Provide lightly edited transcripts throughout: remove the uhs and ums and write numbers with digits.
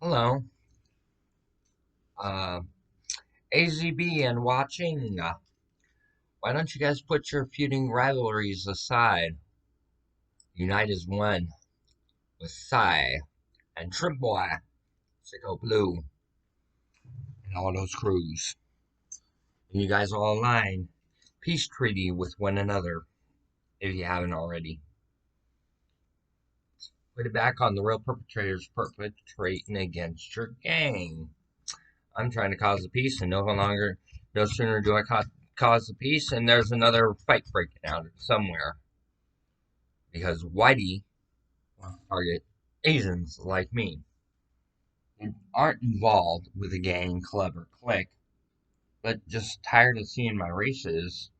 Hello, uh, AZB and watching. Why don't you guys put your feuding rivalries aside? Unite as one with Psy and Shrimp Boy, Sicko Blue, and all those crews. And you guys all align peace treaty with one another if you haven't already. Put it back on the real perpetrators perpetrating against your gang. I'm trying to cause the peace, and no sooner do I cause the peace, and there's another fight breaking out somewhere. Because Whitey wants to target Asians like me who aren't involved with a gang, club, or clique, but just tired of seeing my races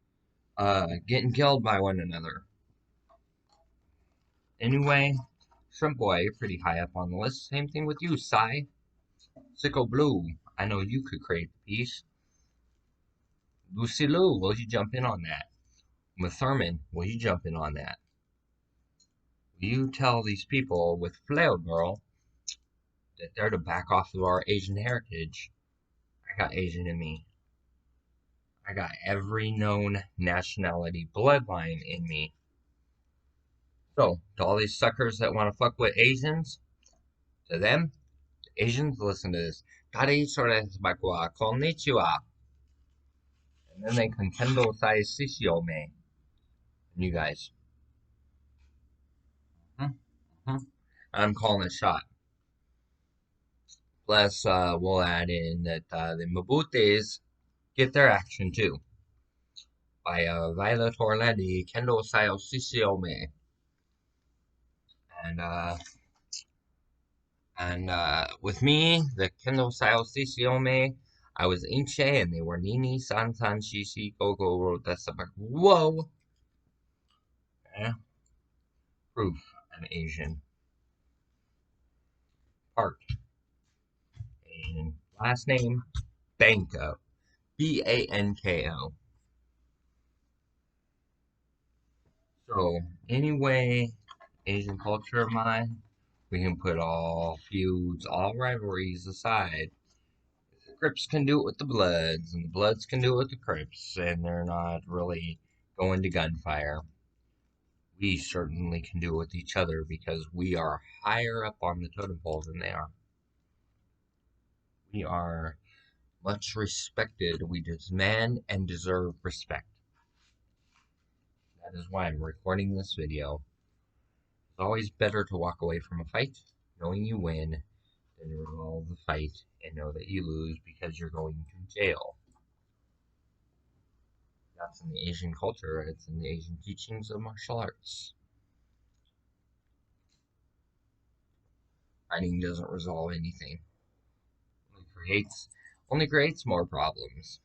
getting killed by one another. Anyway, Shrimp Boy, you're pretty high up on the list. Same thing with you, Psy. Sicko Blue, I know you could create the peace. Lucy Lou, will you jump in on that? Thurman, will you jump in on that? Will you tell these people with Flail Girl that they're to back off of our Asian heritage? I got Asian in me. I got every known nationality bloodline in me. So, to all these suckers that want to fuck with Asians, to them, Asians, listen to this. Konnichiwa. And then they contendo sai sisio me. And you guys. I'm calling a shot. Plus, we'll add in that the Mabutes get their action too. By Violet Orlandi, Kendo Sayo Sisio And with me, the Kendo Sao Sisiome, I was Inche and they were Nini, San San, Shishi, Gogo, Rodessa. Whoa! Yeah. Proof I'm Asian. Part Asian. Last name, Banko. Banko. So, anyway, Asian culture of mine, we can put all feuds, all rivalries aside. The Crips can do it with the Bloods, and the Bloods can do it with the Crips, and they're not really going to gunfire. We certainly can do it with each other because we are higher up on the totem pole than they are. We are much respected. We demand and deserve respect. That is why I'm recording this video. It's always better to walk away from a fight knowing you win than to resolve the fight and know that you lose because you're going to jail. That's in the Asian culture. It's in the Asian teachings of martial arts. Fighting doesn't resolve anything. Only creates more problems.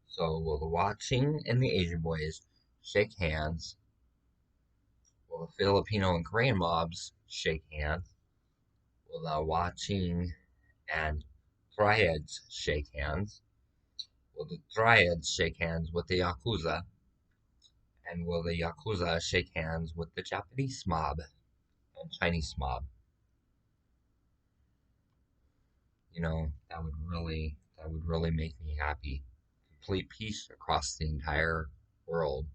So will the watching and the Asian boys shake hands? Will the Filipino and Korean mobs shake hands? Will the watching and triads shake hands? Will the triads shake hands with the Yakuza? And will the Yakuza shake hands with the Japanese mob and Chinese mob? You know, that would really make me happy. Complete peace across the entire world.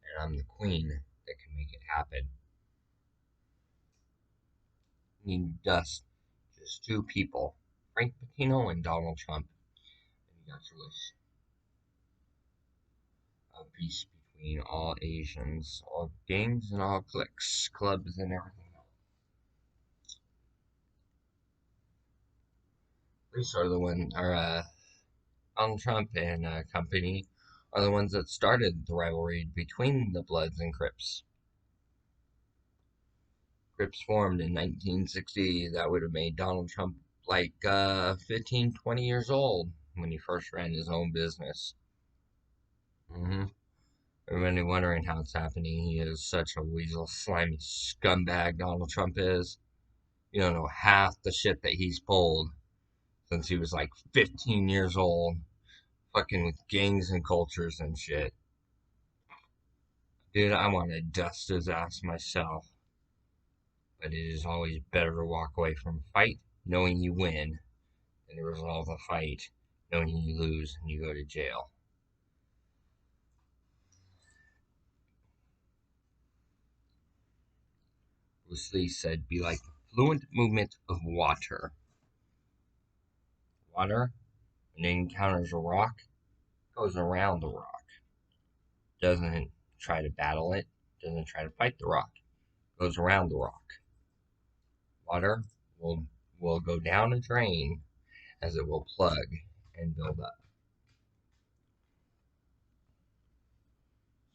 And I'm the queen that can make it happen. We need just two people, Frank Patino and Donald Trump. And you got your wish of peace between all Asians, all gangs and all cliques, clubs and everything else. These are the ones, Donald Trump and company are the ones that started the rivalry between the Bloods and Crips. Crips formed in 1960. That would have made Donald Trump like 15, 20 years old when he first ran his own business. Everybody wondering how it's happening. He is such a weasel, slimy scumbag, Donald Trump is. You don't know half the shit that he's pulled since he was like 15 years old, fucking with gangs and cultures and shit. Dude, I want to dust his ass myself. but it is always better to walk away from a fight knowing you win than to resolve a fight knowing you lose and you go to jail. Bruce Lee said, be like the fluent movement of water. Water, when it encounters a rock, goes around the rock. Doesn't try to battle it, doesn't try to fight the rock, goes around the rock. Water will go down a drain as it will plug and build up.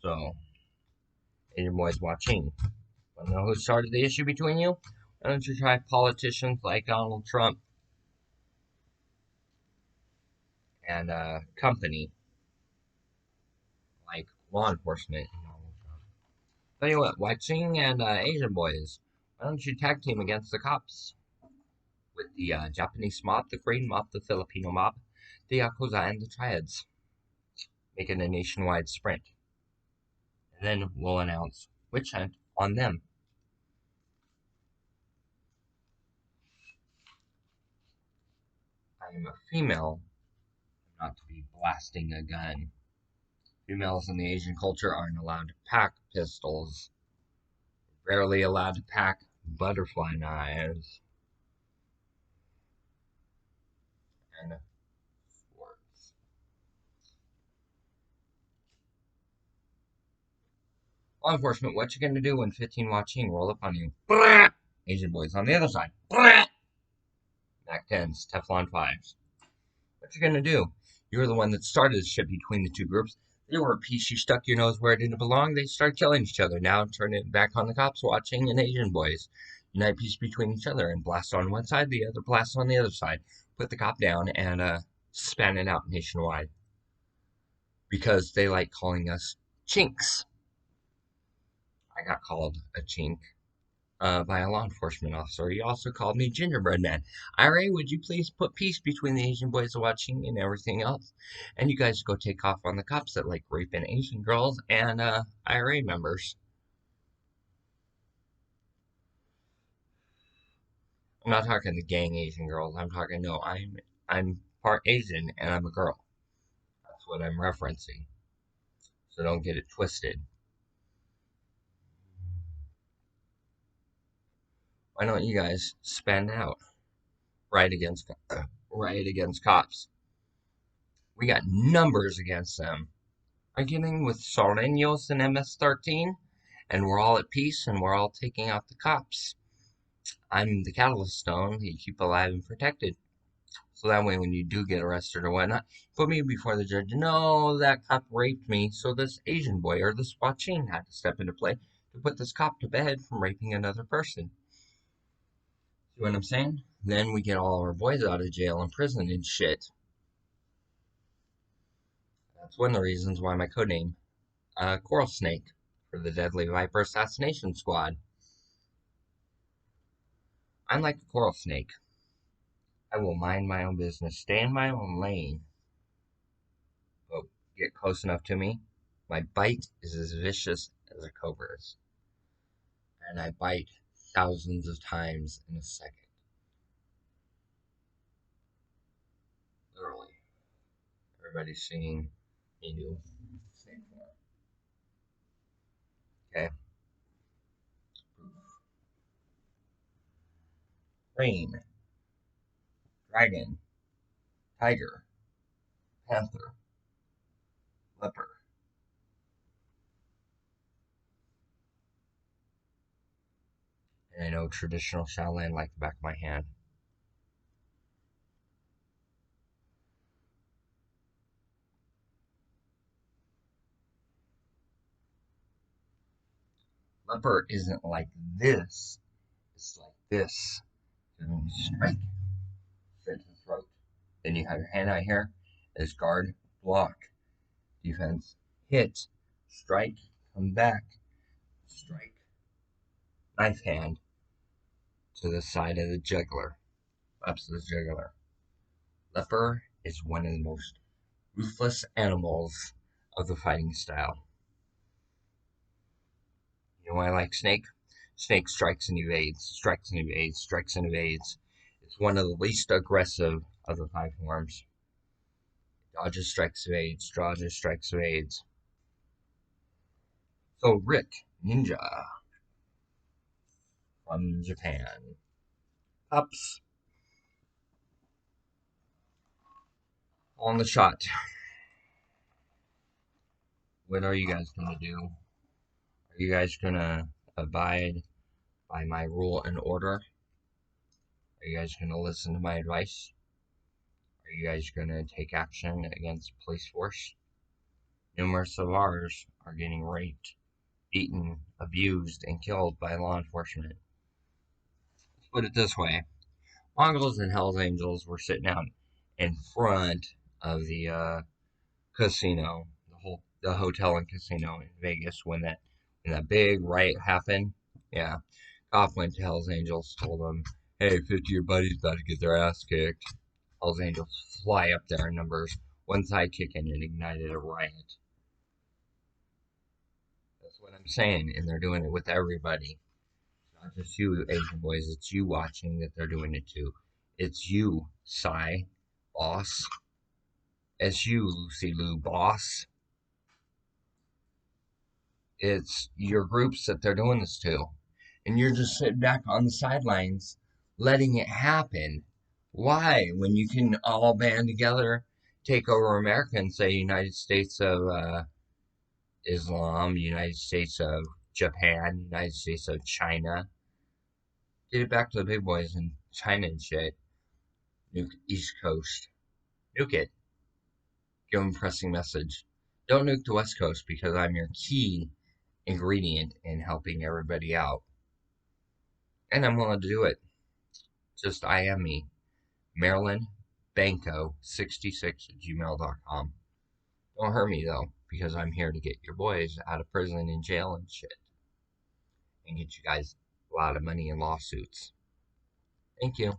So, Asian boys watching. Want to know who started the issue between you? Why don't you try politicians like Donald Trump and company like law enforcement? Tell you what, watching and Asian boys, why don't you tag team against the cops with the Japanese mob, the Korean mob, the Filipino mob, the Yakuza, and the Triads, making a nationwide sprint. And then we'll announce witch hunt on them. I am a female, not to be blasting a gun. Females in the Asian culture aren't allowed to pack pistols, rarely allowed to pack butterfly knives, and swords. Law enforcement, what you gonna do when 15 watching roll up on you? Asian boys on the other side. Mac 10s, Teflon 5s. What you gonna do? You're the one that started the shit between the two groups. They were at peace. You stuck your nose where it didn't belong. They start killing each other. Now turn it back on the cops watching and Asian boys. Unite peace between each other and blast on one side, the other blast on the other side. Put the cop down and span it out nationwide. Because they like calling us chinks. I got called a chink by a law enforcement officer. He also called me gingerbread man. IRA, would you please put peace between the Asian boys watching and everything else? And you guys go take off on the cops that like raping Asian girls and IRA members. I'm not talking the gang Asian girls. I'm talking no. I'm part Asian and I'm a girl. That's what I'm referencing. So don't get it twisted. Why don't you guys spend out right against cops? We got numbers against them. Arguing with Soreños and MS-13, and we're all at peace and we're all taking out the cops. I'm the catalyst stone that you keep alive and protected. So that way when you do get arrested or whatnot, put me before the judge. No, that cop raped me, so this Asian boy or this Wachin had to step into play to put this cop to bed from raping another person. See what I'm saying? Then we get all our boys out of jail and prison and shit. That's one of the reasons why my codename, Coral Snake, for the Deadly Viper Assassination Squad. I'm like the coral snake. I will mind my own business, stay in my own lane, but get close enough to me. My bite is as vicious as a cobra's, and I bite thousands of times in a second. Literally. Everybody's seeing me do snake form. Okay? Rain, dragon, tiger, panther, leopard. And I know traditional Shaolin like the back of my hand. Leopard isn't like this. It's like this. Strike. Straight to the throat. Then you have your hand out here as guard, block, defense, hit, strike, come back, strike, knife hand to the side of the jugular, up to the jugular. Leper is one of the most ruthless animals of the fighting style. You know why I like Snake? Snake strikes and evades, strikes and evades, strikes and evades. It's one of the least aggressive of the five forms. Dodges, strikes, evades, dodges, strikes, evades. So Rick, ninja from Japan. Ups on the shot. What are you guys gonna do? Are you guys gonna abide by my rule and order? Are you guys gonna listen to my advice? Are you guys gonna take action against police force? Numerous of ours are getting raped, beaten, abused, and killed by law enforcement. Let's put it this way. Mongols and Hells Angels were sitting out in front of the casino, the hotel and casino in Vegas when that big riot happened. Yeah, cop went to Hells Angels, told them, "Hey, 50 of your buddies about to get their ass kicked." Hells Angels fly up there in numbers, one side kicking, and ignited a riot. That's what I'm saying, and they're doing it with everybody. It's not just you, Asian boys. It's you watching that they're doing it too. It's you, Psy, boss. It's you, Lucy Lou, boss. It's your groups that they're doing this to. And you're just sitting back on the sidelines letting it happen. Why? When you can all band together, take over America and say United States of Islam, United States of Japan, United States of China. Get it back to the big boys in China and shit. Nuke East Coast. Nuke it. Give them a pressing message. Don't nuke the West Coast because I'm your key ingredient in helping everybody out. And I'm willing to do it. Just I am me. Marilyn Banco 66 at gmail.com. Don't hurt me though, because I'm here to get your boys out of prison and jail and shit. And get you guys a lot of money in lawsuits. Thank you.